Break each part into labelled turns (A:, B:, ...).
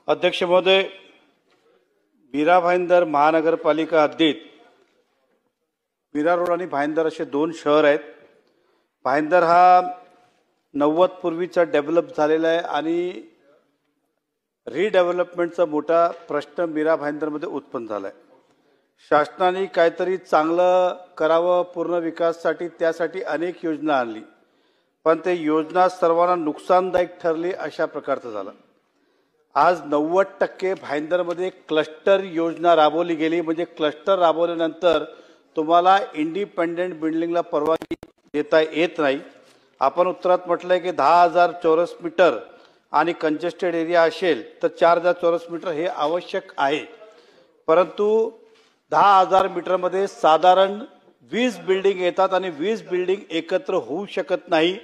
A: अध्यक्ष महोदय, मीरा भाईंदर महानगरपालिका हद्दीत मीरा रोड आणि भाईंदर असे दोन शहर आहेत। भाईंदर हा 90 पूर्वीचा डेव्हलप झालेला आहे आणि रिडेव्हलपमेंटचा मोठा प्रश्न मीरा भाईंदरमध्ये उत्पन्न झाला आहे। शासनाने काहीतरी चांगलं करावं पूर्ण विकासासाठी, त्यासाठी अनेक योजना आणली, पण ते योजना सर्वांना नुकसानदायक ठरली अशा प्रकारचं झालं। आज 90% भाईंदरमध्ये क्लस्टर योजना राबवली गेली, म्हणजे क्लस्टर राबवल्यानंतर तुम्हाला इंडिपेंडेंट बिल्डिंगला परवानगी देता येत नाही। आपण उत्तरात म्हटलंय की 10,000 चौरस मीटर आणि कंजेस्टेड एरिया असेल तर 4,000 चौरस मीटर हे आवश्यक आहे, परंतु 10,000 मीटरमध्ये साधारण 20 बिल्डिंग येतात आणि 20 बिल्डिंग एकत्र होऊ शकत नाही।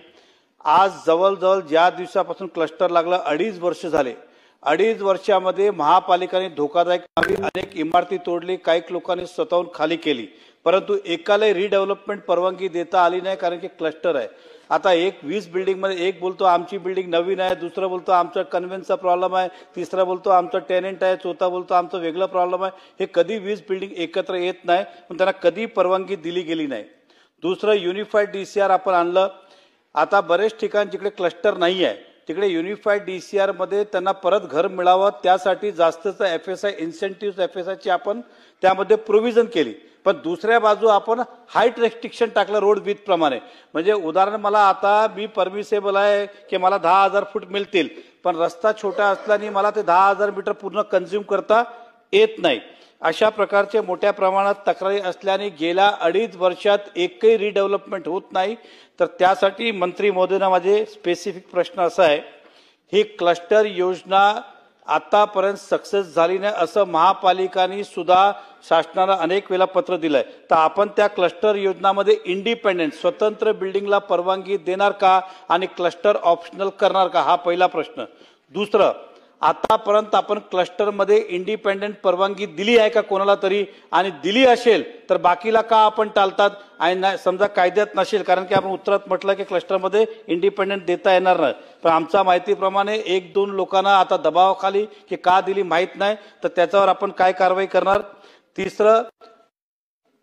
A: आज जवळजवळ ज्या दिवसापासून क्लस्टर लागला 2.5 वर्ष झाले। 2.5 वर्षामध्ये महापालिकेने धोकादायक अनेक इमारती तोडली, काही लोकांनी स्वतःहून खाली केली, परंतु एकाला रिडेव्हलपमेंट परवानगी देता आली नाही, कारण की क्लस्टर आहे। आता 20 बिल्डिंग मध्ये एक बोलतो आमची बिल्डिंग नवीन आहे, दुसरा बोलतो आमचा कन्व्हेन्सचा प्रॉब्लेम आहे, तिसरा बोलतो आमचा टेनेंट आहे, चौथा बोलतो आमचा वेगळा प्रॉब्लेम आहे। हे कधी 20 बिल्डिंग एकत्र येत नाही, पण त्यांना कधी परवानगी दिली गेली नाही। दुसरं युनिफाईड डीसीआर आपण आणलं। आता बरेच ठिकाणी जिकडे क्लस्टर नाही आहे तिकडे युनिफाईड डीसीआर मध्ये त्यांना परत घर मिळावं, त्यासाठी जास्तचं एफएसआय इन्सेंटिव्ह एफएसआयची आपण त्यामध्ये प्रोव्हिजन केली, पण दुसऱ्या बाजू आपण हाईट रेस्ट्रिक्शन टाकलं रोड विथ प्रमाणे। म्हणजे उदाहरण, मला आता मी परमिसेबल आहे की मला 10,000 फूट मिळतील, पण रस्ता छोटा असल्याने मला ते 10,000 मीटर पूर्ण कंझ्युम करता येत नाही। अशा प्रकारचे मोठ्या प्रमाणात तक्रारी असल्याने गेल्या 2.5 वर्षात एकही रिडेव्हलपमेंट होत नाही। तर त्यासाठी मंत्री महोदयांना माझे स्पेसिफिक प्रश्न असा आहे, ही क्लस्टर योजना आतापर्यंत सक्सेस झाली नाही असं महापालिकांनी सुद्धा शासनाला अनेक वेळा पत्र दिलंय, तर आपण त्या क्लस्टर योजनामध्ये इंडिपेंडेंट स्वतंत्र बिल्डिंगला परवानगी देणार का आणि क्लस्टर ऑप्शनल करणार का, हा पहिला प्रश्न। दुसरं, आतापर्यंत आपण क्लस्टरमध्ये इंडिपेंडेंट परवानगी दिली आहे का कोणाला तरी, आणि दिली असेल तर बाकीला का आपण टाळतात, आणि समजा कायद्यात नसेल, कारण की आपण उत्तरात म्हटलं की क्लस्टरमध्ये इंडिपेंडेंट देता येणार नाही, पण आमच्या माहितीप्रमाणे 1-2 लोकांना आता दबावाखाली की का दिली माहीत नाही, तर त्याच्यावर आपण काय कारवाई करणार। तिसरं,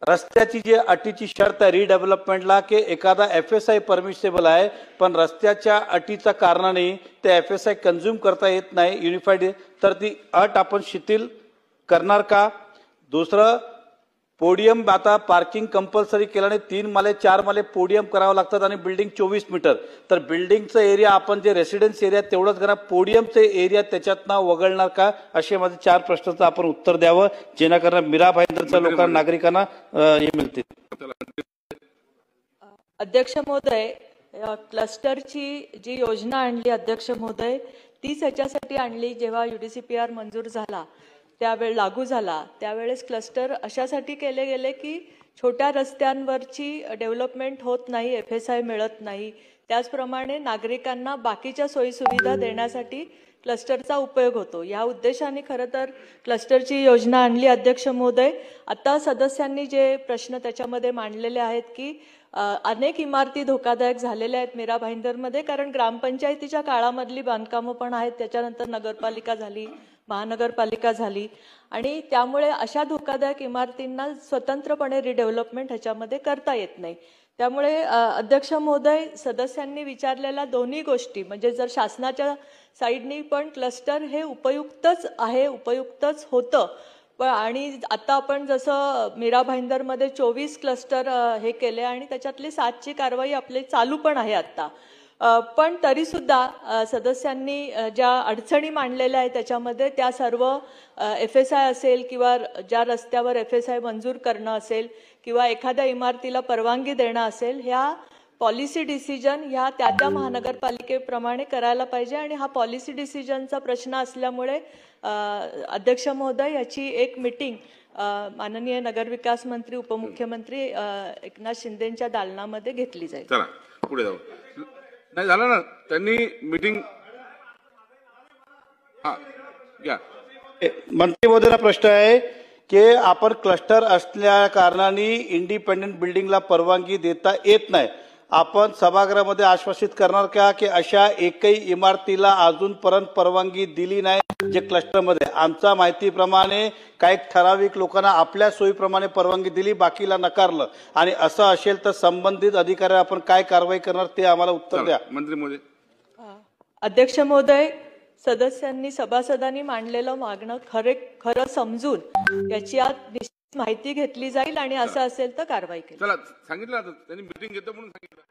A: रस्त्याची जी अटीची शर्त आहे रिडेव्हलपमेंटला की एखादा एफएसआय परमिसेबल आहे, पण रस्त्याच्या अटीच्या कारणाने ते एफएसआय कंझ्युम करता येत नाही युनिफाईड, तर ती अट आपण शिथिल करणार का। दुसरं, पोडियम आता पार्किंग कंपल्सरी केल्याने 3 माले 4 माले पोडियम करावं लागतात आणि बिल्डिंग 24 मीटर, तर बिल्डिंगचं एरिया आपण जे रेसिडेन्स एरिया तेवढंच करा, पोडियमचे एरिया त्याच्यातनं वगळणार का, असे माझे 4 प्रश्नाचं आपण उत्तर द्यावं, जेणेकरून मीरा भाईंदरच्या लोकांना नागरिकांना हे मिळतील।
B: अध्यक्ष महोदय, क्लस्टरची जी योजना आणली अध्यक्ष महोदय, तीच याच्यासाठी आणली जेव्हा UDCPR मंजूर झाला त्यावेळेस लागू झाला, त्यावेळेस क्लस्टर अशासाठी केले गेले की छोट्या रस्त्यांवरची डेव्हलपमेंट होत नाही, एफएसआय मिळत नाही, त्याचप्रमाणे नागरिकांना बाकीच्या सोयीसुविधा देण्यासाठी क्लस्टरचा उपयोग होतो। या उद्देशाने खरं तर क्लस्टरची योजना आणली अध्यक्ष महोदय। आता सदस्यांनी जे प्रश्न त्याच्यामध्ये मांडलेले आहेत की अनेक इमारती धोकादायक झालेल्या आहेत मीरा भाईंदरमध्ये, कारण ग्रामपंचायतीच्या काळामधली बांधकामं पण आहेत, त्याच्यानंतर नगरपालिका झाली, महानगरपालिका झाली, आणि त्यामुळे अशा धोकादायक इमारतींना स्वतंत्रपणे रिडेव्हलपमेंट ह्याच्यामध्ये करता येत नाही। त्यामुळे अध्यक्ष महोदय, सदस्यांनी विचारलेल्या दोन्ही गोष्टी, म्हणजे जर शासनाच्या साईडनी पण क्लस्टर हे उपयुक्तच आहे, उपयुक्तच होतं, पण आणि आता आपण जसं मीरा भाईंदरमध्ये 24 क्लस्टर हे केले आणि त्याच्यातली 7ची कारवाई आपली चालू पण आहे आता, पण तरी सुद्धा सदस्यांनी ज्या अडचणी मांडलेल्या आहेत त्याच्यामध्ये त्या सर्व एफएसआय असेल किंवा ज्या रस्त्यावर एफएसआय मंजूर करणं असेल किंवा एखाद्या इमारतीला परवानगी देणं असेल, ह्या पॉलिसी डिसिजन ह्या त्या महानगरपालिकेप्रमाणे करायला पाहिजे, आणि हा पॉलिसी डिसिजनचा प्रश्न असल्यामुळे अध्यक्ष महोदय याची एक मीटिंग माननीय नगरविकास मंत्री उपमुख्यमंत्री एकनाथ शिंदेंच्या दालनामध्ये घेतली जाईल।
C: चला पुढे जाऊ, नाही झालं ना त्यांनी मीटिंग, हा या
A: मंत्री महोदयांना प्रश्न आहे की आपण क्लस्टर असल्या कारणाने इंडिपेंडेंट बिल्डिंगला परवानगी देता येत नाही, आपण सभागृहामध्ये आश्वासित करणार का की अशा एकही इमारतीला अजूनपर्यंत परवानगी दिली नाही जे क्लस्टरमध्ये? आमच्या माहितीप्रमाणे काही ठराविक लोकांना आपल्या सोयीप्रमाणे परवानगी दिली, बाकीला नकारलं, आणि असं असेल तर संबंधित अधिकारी आपण काय कारवाई करणार ते आम्हाला उत्तर द्या.
C: मंत्री महोदय.
B: अध्यक्ष महोदय, सदस्यांनी सभासदांनी मांडलेलं मागणं खरं समजून याची आज निश्चित माहिती घेतली जाईल आणि असं असेल तर कारवाई केली.
C: चला, सांगितलं आता त्यांनी मीटिंग घेतो म्हणून सांगितलं.